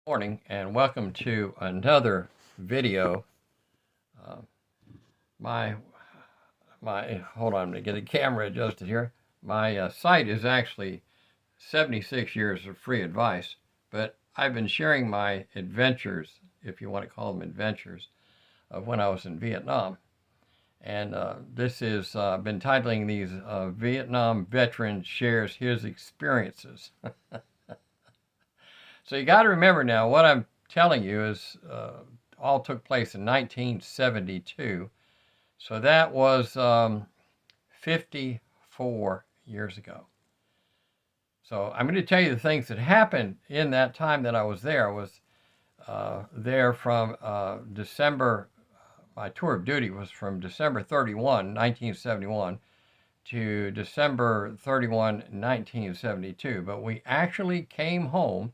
Morning and welcome to another video. Uh, my hold on, I'm gonna get the camera adjusted here. My site is actually 76 years of free advice, but I've been sharing my adventures, if you want to call them adventures, of when I was in Vietnam. And this is been titling these Vietnam Veteran Shares His Experiences. So you got to remember now, what I'm telling you is all took place in 1972. So that was 54 years ago. So I'm going to tell you the things that happened in that time that I was there. I was there from December, my tour of duty was from December 31, 1971 to December 31, 1972. But we actually came home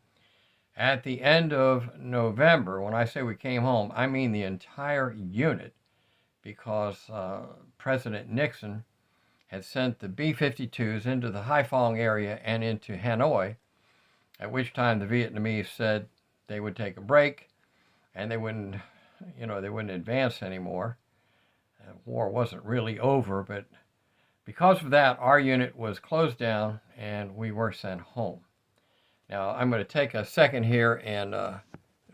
at the end of November. When I say we came home, I mean the entire unit, because President Nixon had sent the B-52s into the Haiphong area and into Hanoi, at which time the Vietnamese said they would take a break and they wouldn't advance anymore. War wasn't really over, but because of that, our unit was closed down and we were sent home. Now, I'm going to take a second here and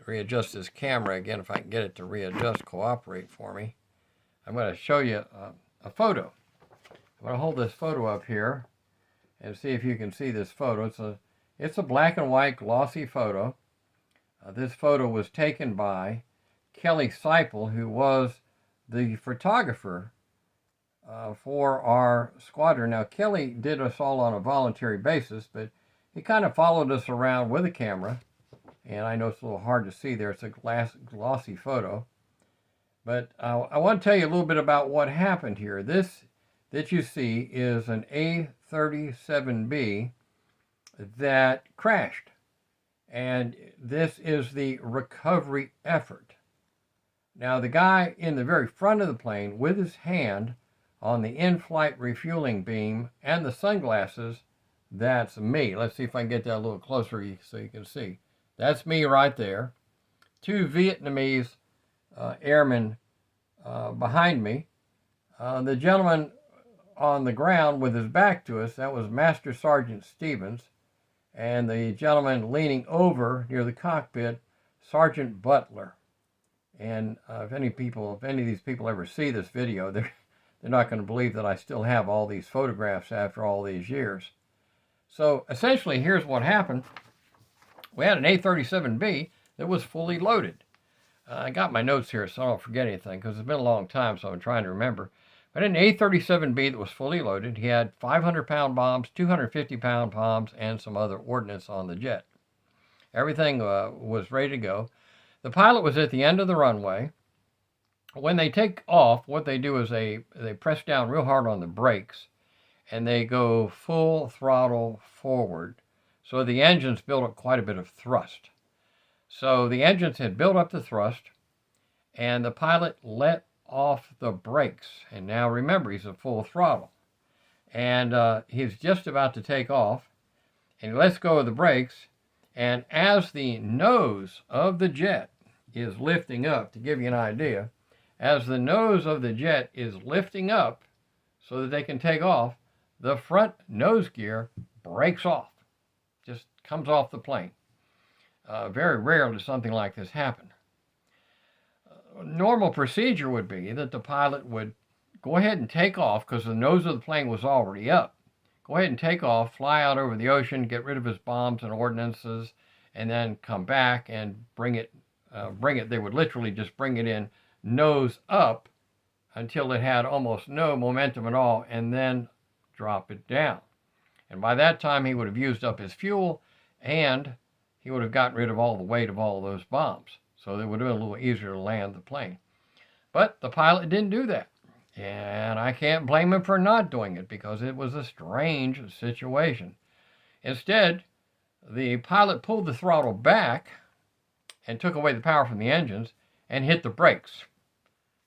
readjust this camera again, if I can get it to readjust, cooperate for me. I'm going to show you a photo. I'm going to hold this photo up here and see if you can see this photo. It's a black and white glossy photo. This photo was taken by Kelly Seipel, who was the photographer for our squadron. Now, Kelly did us all on a voluntary basis, but he kind of followed us around with a camera, and I know it's a little hard to see there. It's a glossy photo. But I want to tell you a little bit about what happened here. This that you see is an A-37B that crashed, and this is the recovery effort. Now, the guy in the very front of the plane with his hand on the in-flight refueling beam and the sunglasses, that's me. Let's see if I can get that a little closer so you can see. That's me right there. Two Vietnamese airmen behind me. The gentleman on the ground with his back to us, that was Master Sergeant Stevens. And the gentleman leaning over near the cockpit, Sergeant Butler. And if any of these people ever see this video, they're not going to believe that I still have all these photographs after all these years. So essentially, here's what happened. We had an A-37B that was fully loaded. I got my notes here so I don't forget anything, because it's been a long time, so I'm trying to remember. But an A-37B that was fully loaded, he had 500-pound bombs, 250-pound bombs, and some other ordnance on the jet. Everything was ready to go. The pilot was at the end of the runway. When they take off, what they do is they press down real hard on the brakes, and they go full throttle forward. So the engines build up quite a bit of thrust. So the engines had built up the thrust, and the pilot let off the brakes. And now remember, he's at full throttle. And he's just about to take off, and he lets go of the brakes. And as the nose of the jet is lifting up, to give you an idea, as the nose of the jet is lifting up so that they can take off, the front nose gear breaks off, just comes off the plane. Very rare does something like this happen. Normal procedure would be that the pilot would go ahead and take off, because the nose of the plane was already up. Go ahead and take off, fly out over the ocean, get rid of his bombs and ordnances, and then come back and bring it. They would literally just bring it in nose up until it had almost no momentum at all, and then drop it down. And by that time, he would have used up his fuel, and he would have gotten rid of all the weight of all of those bombs. So it would have been a little easier to land the plane. But the pilot didn't do that. And I can't blame him for not doing it, because it was a strange situation. Instead, the pilot pulled the throttle back and took away the power from the engines and hit the brakes.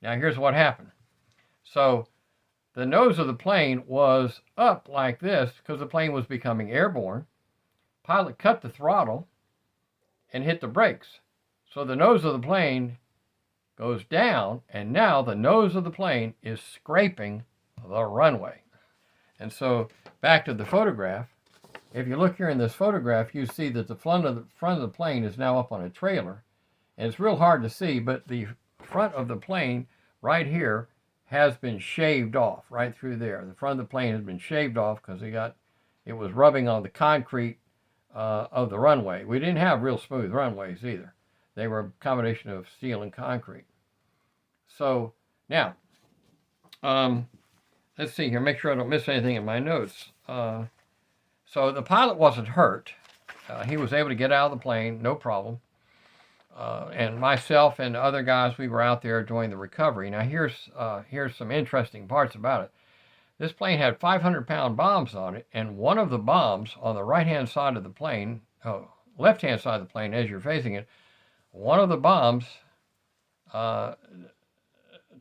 Now here's what happened. So the nose of the plane was up like this because the plane was becoming airborne. Pilot cut the throttle, and hit the brakes. So the nose of the plane goes down, and now the nose of the plane is scraping the runway. And so back to the photograph. If you look here in this photograph, you see that the front of the plane is now up on a trailer. And it's real hard to see, but the front of the plane right here has been shaved off right through there. The front of the plane has been shaved off because it was rubbing on the concrete of the runway. We didn't have real smooth runways either. They were a combination of steel and concrete. So now, let's see here, make sure I don't miss anything in my notes. So the pilot wasn't hurt. He was able to get out of the plane, no problem. And myself and other guys, we were out there doing the recovery. Now here's some interesting parts about it. This plane had 500-pound bombs on it, and one of the bombs on the right-hand side of the plane, left-hand side of the plane as you're facing it, one of the bombs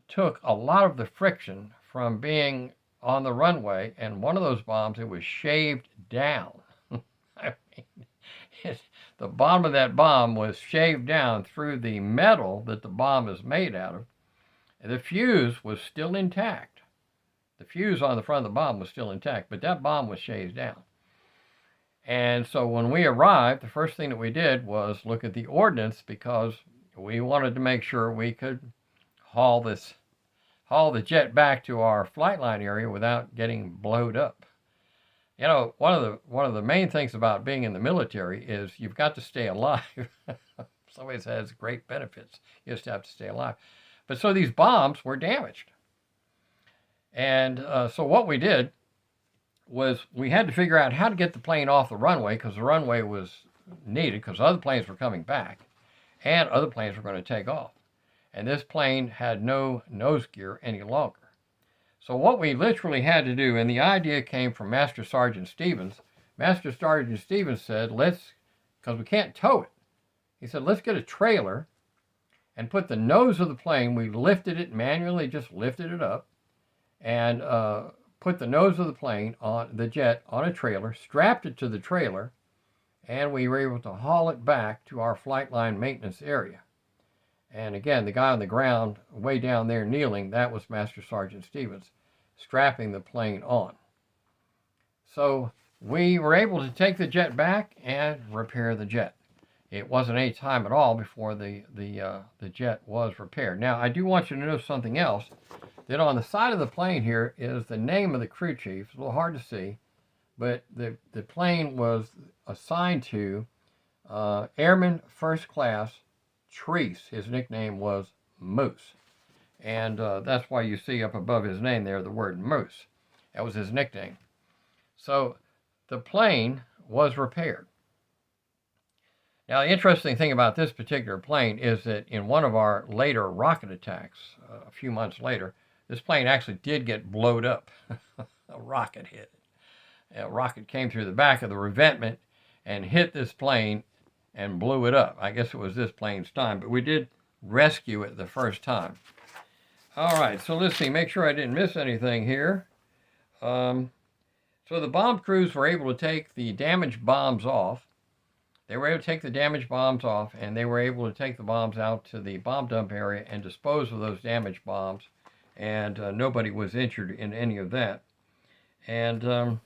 took a lot of the friction from being on the runway, and one of those bombs, it was shaved down. I mean, the bottom of that bomb was shaved down through the metal that the bomb is made out of. And the fuse was still intact. The fuse on the front of the bomb was still intact, but that bomb was shaved down. And so when we arrived, the first thing that we did was look at the ordnance, because we wanted to make sure we could haul the jet back to our flight line area without getting blowed up. You know, one of the main things about being in the military is you've got to stay alive. Some ways it has great benefits. You just have to stay alive. But so these bombs were damaged. And so what we did was we had to figure out how to get the plane off the runway, because the runway was needed because other planes were coming back and other planes were going to take off. And this plane had no nose gear any longer. So what we literally had to do, and the idea came from Master Sergeant Stevens. Master Sergeant Stevens said, because we can't tow it, he said, let's get a trailer and put the nose of the plane, we lifted it manually, just lifted it up, and put the nose of the plane, on the jet, on a trailer, strapped it to the trailer, and we were able to haul it back to our flight line maintenance area. And again, the guy on the ground, way down there kneeling, that was Master Sergeant Stevens, strapping the plane on. So we were able to take the jet back and repair the jet. It wasn't any time at all before the jet was repaired. Now, I do want you to know something else, that on the side of the plane here is the name of the crew chief. It's a little hard to see, but the plane was assigned to Airman First Class Treese. His nickname was Moose. And that's why you see up above his name there the word Moose. That was his nickname. So the plane was repaired. Now, the interesting thing about this particular plane is that in one of our later rocket attacks, a few months later, this plane actually did get blowed up. A rocket hit it. A rocket came through the back of the revetment and hit this plane and blew it up. I guess it was this plane's time, but we did rescue it the first time. All right, so let's see, make sure I didn't miss anything here. So the bomb crews were able to take the damaged bombs off. They were able to take the damaged bombs off, and they were able to take the bombs out to the bomb dump area and dispose of those damaged bombs, and nobody was injured in any of that. And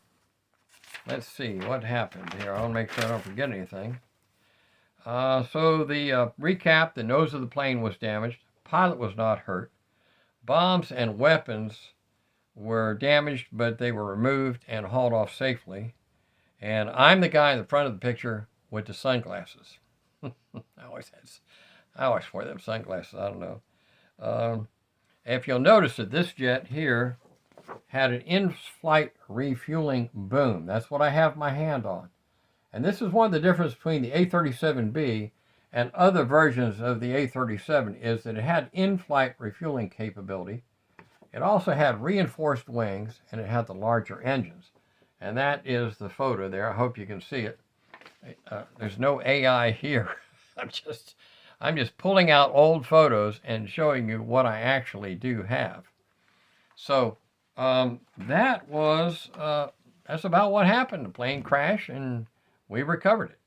let's see what happened here. I want to make sure I don't forget anything. So the recap, the nose of the plane was damaged. Pilot was not hurt. Bombs and weapons were damaged, but they were removed and hauled off safely. And I'm the guy in the front of the picture with the sunglasses. I always wear them sunglasses. I don't know. If you'll notice that this jet here had an in-flight refueling boom. That's what I have my hand on. And this is one of the differences between the A-37B and other versions of the A-37 is that it had in-flight refueling capability. It also had reinforced wings, and it had the larger engines. And that is the photo there. I hope you can see it. There's no AI here. I'm just pulling out old photos and showing you what I actually do have. So that's about what happened. The plane crashed and we recovered it.